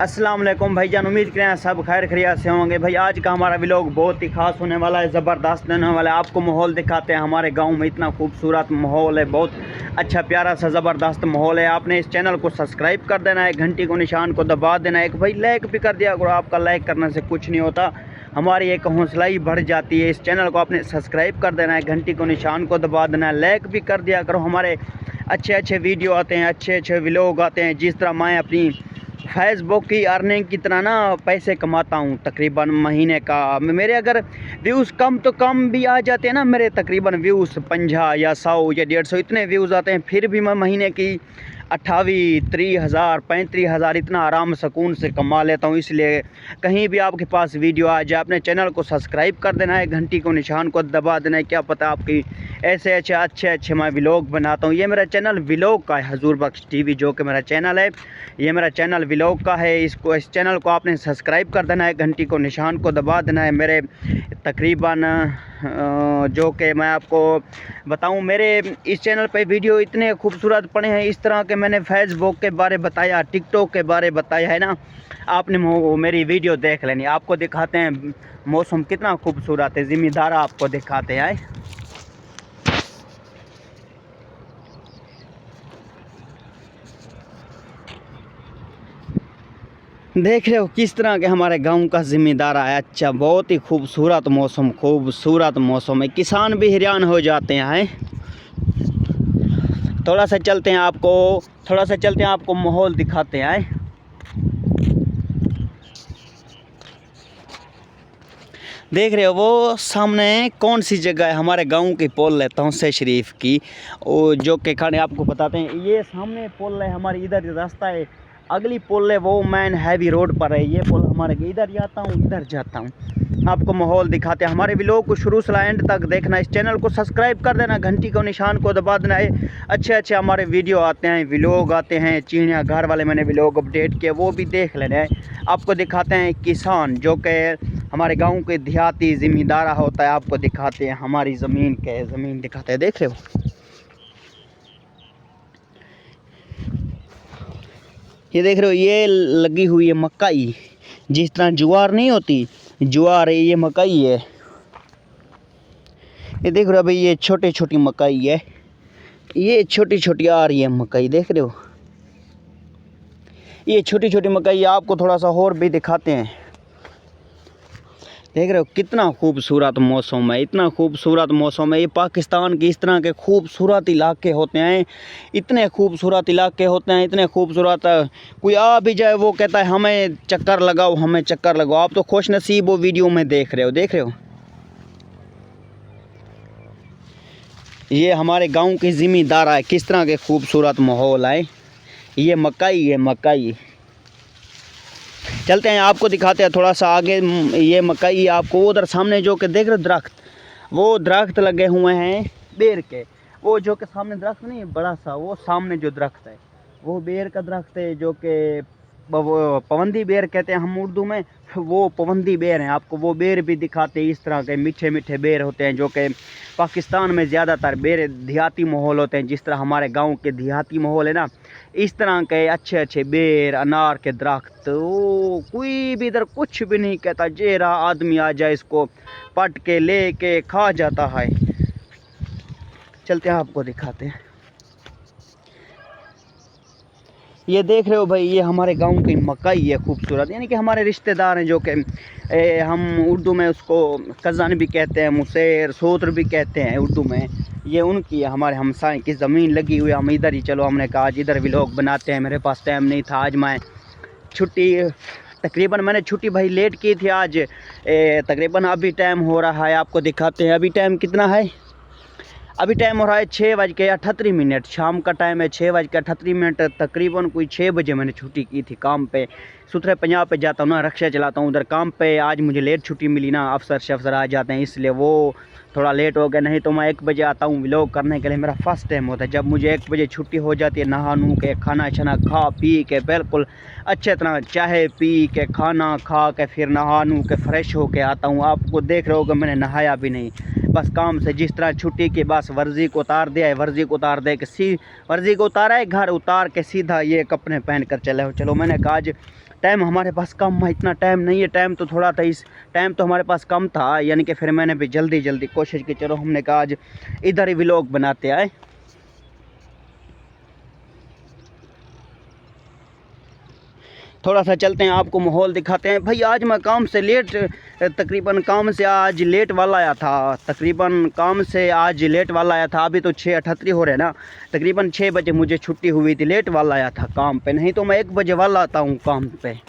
अस्सलाम वालेकुम भाईजान, उम्मीद करें सब खैर खैरियत से होंगे। भाई आज का हमारा व्लॉग बहुत ही ख़ास होने वाला है, ज़बरदस्त होने वाला है। आपको माहौल दिखाते हैं, हमारे गांव में इतना खूबसूरत माहौल है, बहुत अच्छा प्यारा सा ज़बरदस्त माहौल है। आपने इस चैनल को सब्सक्राइब कर देना है, घंटी को निशान को दबा देना है, एक भाई लाइक भी कर दिया करो। आपका लाइक करने से कुछ नहीं होता, हमारी एक हौसला ही बढ़ जाती है। इस चैनल को आपने सब्सक्राइब कर देना है, घंटी को निशान को दबा देना है, लाइक भी कर दिया करो। हमारे अच्छे अच्छे वीडियो आते हैं, अच्छे अच्छे व्लॉग आते हैं। जिस तरह मैं अपनी फेसबुक की अर्निंग की तरह ना पैसे कमाता हूँ, तकरीबन महीने का मेरे अगर व्यूज़ कम तो कम भी आ जाते हैं ना, मेरे तकरीबन व्यूज़ 50 या 100 या 150 इतने व्यूज़ आते हैं, फिर भी मैं महीने की 28, 30,000, 35,000 इतना आराम सुकून से कमा लेता हूँ। इसलिए कहीं भी आपके पास वीडियो आ जाए, अपने चैनल को सब्सक्राइब कर देना है, घंटी को निशान को दबा देना है। क्या पता आपकी ऐसे अच्छे मैं व्लॉग बनाता हूँ। ये मेरा चैनल व्लॉग का है, हजूर बख्श टीवी जो कि मेरा चैनल है, ये मेरा चैनल व्लॉग का है। इस चैनल को आपने सब्सक्राइब कर देना है, घंटी को निशान को दबा देना है। मेरे तकरीबन जो कि मैं आपको बताऊं, मेरे इस चैनल पे वीडियो इतने खूबसूरत पड़े हैं। इस तरह के मैंने फेसबुक के बारे बताया, टिकटॉक के बारे बताया है ना, आपने मेरी वीडियो देख लेनी। आपको दिखाते हैं मौसम कितना खूबसूरत है, ज़िम्मेदार आपको दिखाते हैं। देख रहे हो किस तरह के हमारे गांव का ज़िम्मेदार है। अच्छा, बहुत ही खूबसूरत मौसम है, किसान भी हैरान हो जाते हैं। थोड़ा सा चलते हैं, आपको माहौल दिखाते हैं। देख रहे हो वो सामने कौन सी जगह है, हमारे गांव की पोल लेता हूँ से शरीफ की, वो जो के खाने आपको बताते हैं। ये सामने पोल है, हमारे इधर रास्ता है, अगली पोल है वो मैन हैवी रोड पर है। ये पोल हमारे इधर जाता हूँ, इधर जाता हूँ। आपको माहौल दिखाते हैं। हमारे व्लॉग को शुरू से एंड तक देखना, इस चैनल को सब्सक्राइब कर देना, घंटी को निशान को दबा देना है। अच्छे हमारे वीडियो आते हैं, व्लॉग आते हैं। चिड़िया घर वाले मैंने व्लॉग अपडेट किए, वो भी देख लेना है। आपको दिखाते हैं किसान जो कि हमारे गांव के देहाती ज़िम्मेदार होता है। आपको दिखाते हैं हमारी ज़मीन दिखाते हैं। देख रहे हो ये, देख रहे हो ये लगी हुई है मकई। जिस तरह ज्वार नहीं होती, ज्वार है, ये मकई है। ये देख रहे हो भाई, ये छोटी मकई है, ये छोटी आ रही है मकई। देख रहे हो ये छोटी मकई। आपको थोड़ा सा और भी दिखाते हैं। देख रहे हो कितना खूबसूरत मौसम है, इतना खूबसूरत मौसम है। ये पाकिस्तान के इस तरह के खूबसूरत इलाके होते हैं, इतने खूबसूरत इलाके होते हैं, इतने खूबसूरत। कोई आ भी जाए वो कहता है हमें चक्कर लगाओ, हमें चक्कर लगाओ। आप तो खुश नसीब वो वीडियो में देख रहे हो। ये हमारे गांव की ज़िम्मेदार है, किस तरह के खूबसूरत माहौल है। ये मकई है, मकई। चलते हैं, आपको दिखाते हैं थोड़ा सा आगे। ये मकई आपको उधर सामने जो कि देख रहे हो दरख्त, वो दरख्त लगे हुए हैं बेर के। वो जो कि सामने दरख्त नहीं बड़ा सा, वो सामने जो दरख्त है वो बेर का दरख्त है, जो कि पवंदी बेर कहते हैं हम उर्दू में। वो पवंदी बेर हैं। आपको वो बेर भी दिखाते हैं। इस तरह के मीठे बेर होते हैं, जो कि पाकिस्तान में ज़्यादातर बेर देहाती माहौल होते हैं। जिस तरह हमारे गांव के देहाती माहौल है ना, इस तरह के अच्छे बेर, अनार के दरख्त। वो कोई भी इधर कुछ भी नहीं कहता, जेरा आदमी आ जाए इसको पट के ले के खा जाता है। चलते हैं, आपको दिखाते हैं। ये देख रहे हो भाई, ये हमारे गांव की मकई है खूबसूरत, यानी कि हमारे रिश्तेदार हैं, जो कि हम उर्दू में उसको कज़न भी कहते हैं, मुसेर सोत्र भी कहते हैं उर्दू में। ये उनकी है, हमारे हमसाए की ज़मीन लगी हुई है। हम इधर ही चलो, हमने कहा आज इधर व्लॉग बनाते हैं। मेरे पास टाइम नहीं था, आज मैं छुट्टी, तकरीबन मैंने छुट्टी भाई लेट की थी आज। तकरीबन अभी टाइम हो रहा है, आपको दिखाते हैं। अभी टाइम कितना है, अभी टाइम हो रहा है 6:38। शाम का टाइम है, 6:38। तकरीबन कोई 6 बजे मैंने छुट्टी की थी काम पे। सूत्रे 50 पे जाता हूँ ना, रक्षा चलाता हूँ उधर काम पे। आज मुझे लेट छुट्टी मिली ना, अफसर आ जाते हैं, इसलिए वो थोड़ा लेट हो गया। नहीं तो मैं 1 बजे आता हूँ व्लॉग करने के लिए। मेरा फर्स्ट टाइम होता है जब मुझे 1 बजे छुट्टी हो जाती है। नहा नू के, खाना छना खा पी के, बिल्कुल अच्छे तरह चाय पी के, खाना खा के, फिर नहा नू के फ्रेश हो के आता हूँ। आपको देख रहे हो कि मैंने नहाया भी नहीं, बस काम से जिस तरह छुट्टी के बस वर्जी को उतार दिया है, वर्जी को उतार दे के वर्जी को उतारा है, घर उतार के सीधा ये कपड़े पहन कर चले हो। चलो मैंने कहा आज टाइम हमारे पास कम है, इतना टाइम नहीं है, टाइम तो थोड़ा था, इस टाइम तो हमारे पास कम था, यानी कि फिर मैंने भी जल्दी कोशिश की। चलो हमने कहा आज इधर ही व्लॉग बनाते आए। थोड़ा सा चलते हैं, आपको माहौल दिखाते हैं। भाई आज मैं काम से लेट, तकरीबन काम से आज लेट वाला आया था, तकरीबन काम से आज लेट वाला आया था। अभी तो 6:38 हो रहे हैं ना, तकरीबन 6 बजे मुझे छुट्टी हुई थी, लेट वाला आया था काम पे, नहीं तो मैं 1 बजे वाला आता हूँ काम पे।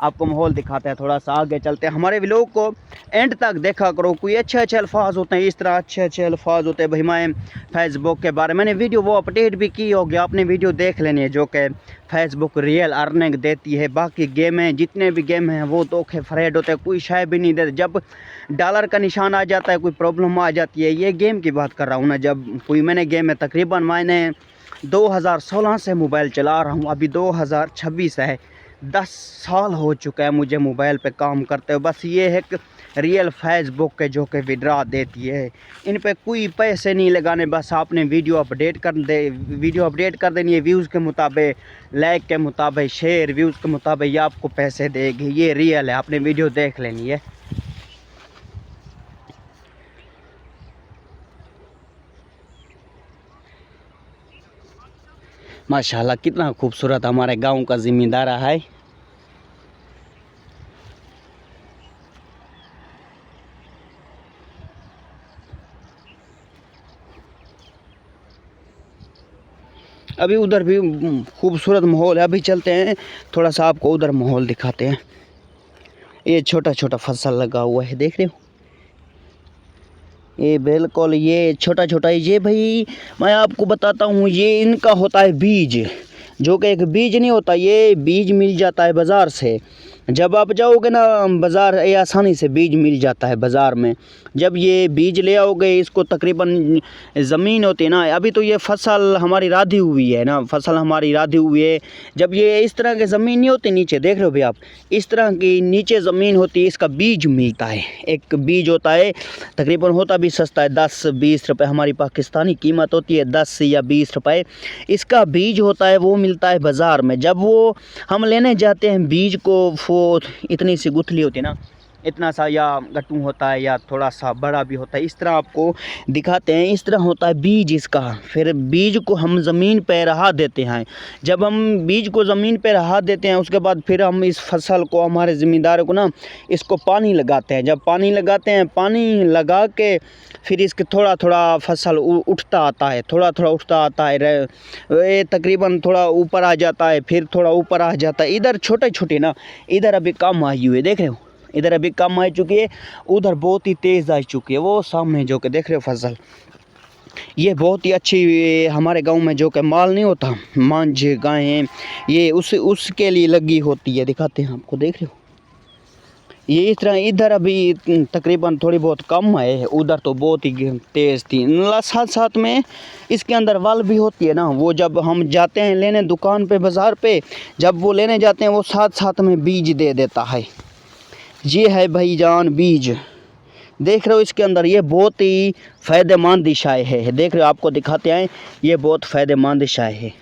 आपको माहौल दिखाते हैं, थोड़ा सा आगे चलते हैं। हमारे व्लॉग को एंड तक देखा करो, कोई अच्छे अल्फाज होते हैं, इस तरह अच्छे अल्फाज होते हैं। भाई मैं फेसबुक के बारे में मैंने वीडियो वो अपडेट भी की होगी, आपने वीडियो देख लेनी है, जो कि फेसबुक रियल अर्निंग देती है। बाकी गेमें जितने भी गेम हैं वो धोखे फ्रेड होते हैं, कोई शायद भी नहीं देते। जब डॉलर का निशान आ जाता है, कोई प्रॉब्लम आ जाती है, ये गेम की बात कर रहा हूँ ना। जब कोई मैंने गेम है, तकरीबन मैंने 2016 से मोबाइल चला रहा हूँ, अभी 2026 है, 10 साल हो चुका है मुझे मोबाइल पे काम करते हुए। बस ये है कि रियल फेसबुक के जो कि विड्रा देती है, इन पे कोई पैसे नहीं लगाने, बस आपने वीडियो अपडेट कर देनी है, व्यूज़ के मुताबिक, लाइक के मुताबिक, शेयर व्यूज़ के मुताबिक, ये आपको पैसे देगी। ये रियल है, आपने वीडियो देख लेनी है। माशाल्लाह कितना खूबसूरत हमारे गांव का ज़मींदारा है। अभी उधर भी खूबसूरत माहौल है, अभी चलते हैं थोड़ा सा आपको उधर माहौल दिखाते हैं। ये छोटा छोटा फसल लगा हुआ है, देख रहे हो, ये बिल्कुल ये छोटा छोटा, ये भाई मैं आपको बताता हूँ, ये इनका होता है बीज, जो कि एक बीज नहीं होता, ये बीज मिल जाता है बाज़ार से। जब आप जाओगे ना बाज़ार, ये आसानी से बीज मिल जाता है बाज़ार में। जब ये बीज ले आओगे, इसको तकरीबन ज़मीन होती है ना, अभी तो ये फसल हमारी राधी हुई है ना, फसल हमारी राधी हुई है। जब ये इस तरह की ज़मीन नहीं होती नीचे, देख रहे हो भाई आप, इस तरह की नीचे ज़मीन होती है, इसका बीज मिलता है। एक बीज होता है, तकरीबन होता भी सस्ता है, 10-20 रुपये, हमारी पाकिस्तानी कीमत होती है 10 या 20 रुपये। इसका बीज होता है, वो मिलता है बाज़ार में। जब वो हम लेने जाते हैं बीज को, वो इतनी सी गुठली होती है ना, इतना सा या गट्टू होता है या थोड़ा सा बड़ा भी होता है, इस तरह आपको दिखाते हैं। इस तरह होता है बीज इसका। फिर बीज को हम ज़मीन पे रहा देते हैं। जब हम बीज को ज़मीन पे रहा देते हैं, उसके बाद फिर हम इस फसल को, हमारे ज़मींदारों को ना, इसको पानी लगाते हैं। जब पानी लगाते हैं, पानी लगा के फिर इसके थोड़ा थोड़ा फसल उठता आता है, थोड़ा थोड़ा उठता आता है, ये तकरीबन थोड़ा ऊपर आ जाता है, फिर थोड़ा ऊपर आ जाता है। इधर छोटे छोटे ना, इधर अभी कम आई हुई है, देख रहे हो, इधर अभी कम आ चुकी है, उधर बहुत ही तेज़ आ चुकी है। वो सामने जो कि देख रहे हो फसल, ये बहुत ही अच्छी हमारे गांव में जो कि माल नहीं होता, मांझ गायें, ये उसके लिए लगी होती है। दिखाते हैं आपको, देख रहे हो, ये इस तरह। इधर अभी तकरीबन थोड़ी बहुत कम है, उधर तो बहुत ही तेज़ थी। साथ साथ में इसके अंदर वल भी होती है ना, वो जब हम जाते हैं लेने दुकान पे, बाज़ार पे, जब वो लेने जाते हैं, वो साथ साथ में बीज दे देता है। ये है भाईजान बीज, देख रहे हो इसके अंदर, ये बहुत ही फ़ायदेमंद दिशाएँ है। देख रहे हो, आपको दिखाते हैं, ये बहुत फ़ायदेमंद दिशाएँ है।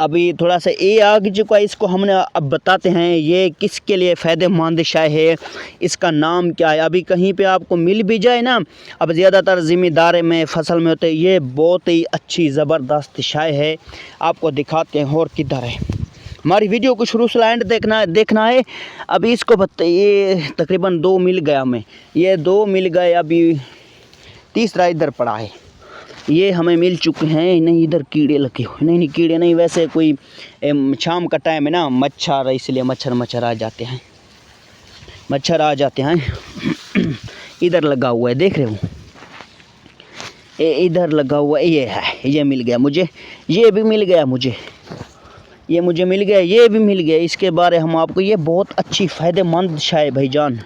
अभी थोड़ा सा ये आगे चुका है, इसको हमने अब बताते हैं ये किसके लिए फ़ायदेमंद शाय है, इसका नाम क्या है। अभी कहीं पे आपको मिल भी जाए ना, अब ज़्यादातर ज़मींदार में फसल में होते हैं, ये बहुत ही अच्छी ज़बरदस्त शाय है। आपको दिखाते हैं और किधर है। हमारी वीडियो को शुरू से एंड देखना है। अभी इसको बताइए, तकरीबन 2 मिल गया हमें, ये 2 मिल गए, अभी तीसरा इधर पड़ा है। ये हमें मिल चुके हैं। नहीं, इधर कीड़े लगे हुए, नहीं कीड़े नहीं, वैसे कोई शाम का टाइम है ना, मच्छर, इसलिए मच्छर आ जाते हैं, मच्छर आ जाते हैं। इधर लगा हुआ है, देख रहे हो, इधर लगा हुआ है, ये है, ये मिल गया मुझे, ये भी मिल गया मुझे, ये मुझे मिल गया, ये भी मिल गया। इसके बारे हम आपको, ये बहुत अच्छी फ़ायदेमंद शाय भाईजान,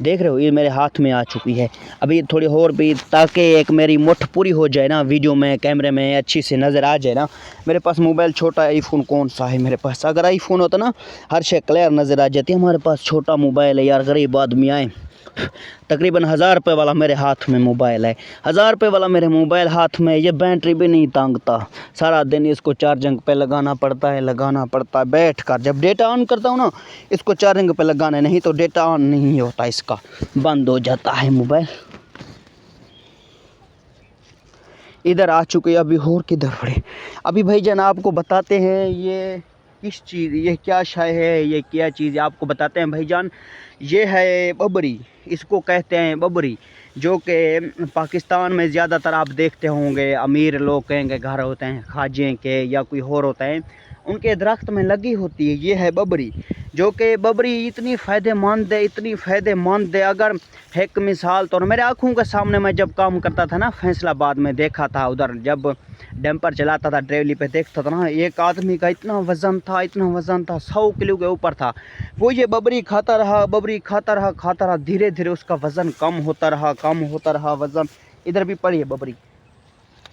देख रहे हो, ये मेरे हाथ में आ चुकी है। अभी थोड़ी और भी, ताकि एक मेरी मुट्ठ पूरी हो जाए ना, वीडियो में, कैमरे में अच्छी से नज़र आ जाए ना। मेरे पास मोबाइल छोटा है, आईफोन कौन सा है मेरे पास, अगर आईफोन होता ना हर शे क्लियर नज़र आ जाती है। हमारे पास छोटा मोबाइल है यार, गरीब आदमी आए तकरीबन 1000 रुपये वाला मेरे हाथ में मोबाइल है। 1000 रुपये वाला मेरे मोबाइल हाथ में, ये बैटरी भी नहीं तांगता। सारा दिन इसको चार्जिंग पे लगाना पड़ता है बैठ कर। जब डेटा ऑन करता हूँ ना, इसको चार्जिंग पे लगाना, नहीं तो डेटा ऑन नहीं होता, इसका बंद हो जाता है मोबाइल। इधर आ चुके, अभी और किधर पड़े। अभी भाईजान आपको बताते हैं ये किस चीज़, ये क्या शय है, ये क्या चीज़ है, आपको बताते हैं भाईजान। ये है बबरी, इसको कहते हैं बबरी, जो कि पाकिस्तान में ज़्यादातर आप देखते होंगे, अमीर लोग कहेंगे घर होते हैं खाजे के या कोई और होते हैं, उनके दरख्त में लगी होती है। ये है बबरी, जो कि बबरी इतनी फ़ायदेमंद है। अगर एक मिसाल तो मेरे आँखों के सामने, मैं जब काम करता था ना फैसलाबाद में, देखा था उधर, जब डंपर चलाता था ट्रेवली पे, देखता था ना, एक आदमी का इतना वज़न था 100 किलो के ऊपर था। वो ये बबरी खाता रहा, धीरे धीरे उसका वज़न कम होता रहा वज़न। इधर भी पड़ी है बबरी।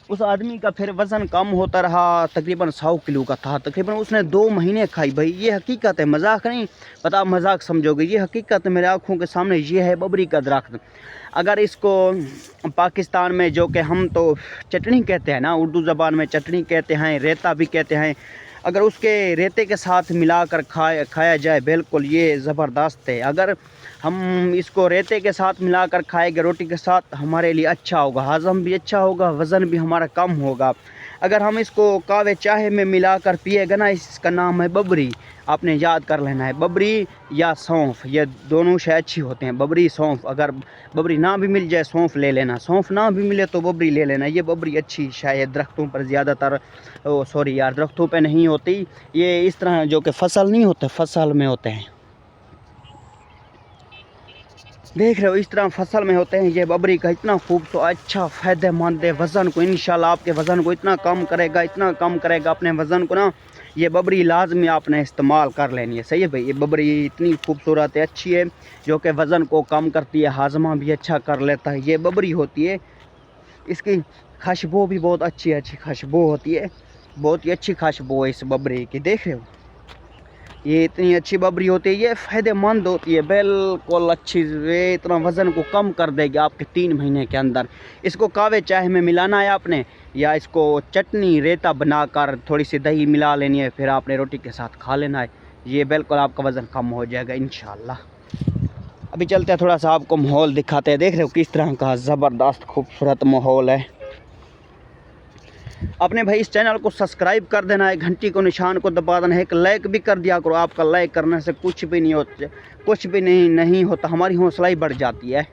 उस आदमी का फिर वज़न कम होता रहा, तकरीबन 100 किलो का था। तकरीबन उसने 2 महीने खाई। भाई ये हकीकत है, मजाक नहीं, पता आप मजाक समझोगे, ये हकीकत है मेरे आँखों के सामने। ये है बबरी का दरख्त। अगर इसको पाकिस्तान में, जो कि हम तो चटनी कहते हैं ना, उर्दू ज़बान में चटनी कहते हैं, रेता भी कहते हैं, अगर उसके रेते के साथ मिलाकर खाया जाए, बिल्कुल ये ज़बरदस्त है। अगर हम इसको रेते के साथ मिलाकर खाएंगे रोटी के साथ, हमारे लिए अच्छा होगा, हज़म भी अच्छा होगा, वज़न भी हमारा कम होगा। अगर हम इसको कावे चाय में मिलाकर पिएगा ना, इसका नाम है बबरी। आपने याद कर लेना है, बबरी या सौंफ, ये दोनों से अच्छी होते हैं, बबरी सौंफ। अगर बबरी ना भी मिल जाए, सौंफ ले लेना, सौंफ ना भी मिले तो बबरी ले लेना। ये बबरी अच्छी शायद दरख्तों पर ज़्यादातर, दरख्तों पे नहीं होती, ये इस तरह जो कि फसल नहीं होते, फसल में होते हैं, देख रहे हो, इस तरह फसल में होते हैं। ये बबरी का इतना खूबसूरत, अच्छा, फ़ायदेमंद है। वज़न को इंशाल्लाह, आपके वज़न को इतना कम करेगा अपने वज़न को ना, ये बबरी लाजमी आपने इस्तेमाल कर लेनी है। सही है भाई, ये बबरी इतनी खूबसूरत है, अच्छी है, जो कि वज़न को कम करती है, हाजमा भी अच्छा कर लेता है। ये बबरी होती है, इसकी खुशबू भी बहुत अच्छी खुशबू होती है, बहुत ही अच्छी खुशबू है इस बबरी की। देख रहे हो, ये इतनी अच्छी बबरी होती है, ये फ़ायदेमंद होती है, बिल्कुल अच्छी। ये इतना वज़न को कम कर देगी आपके 3 महीने के अंदर। इसको कावे चाय में मिलाना है आपने, या इसको चटनी रेता बनाकर थोड़ी सी दही मिला लेनी है, फिर आपने रोटी के साथ खा लेना है। ये बिल्कुल आपका वज़न कम हो जाएगा इंशाल्लाह। अभी चलते हैं, थोड़ा सा आपको माहौल दिखाते हैं। देख रहे हो किस तरह का ज़बरदस्त खूबसूरत माहौल है। अपने भाई इस चैनल को सब्सक्राइब कर देना है, घंटी को निशान को दबा देना है, एक लाइक भी कर दिया करो। आपका लाइक करने से कुछ भी नहीं होता, हमारी हौसला ही बढ़ जाती है।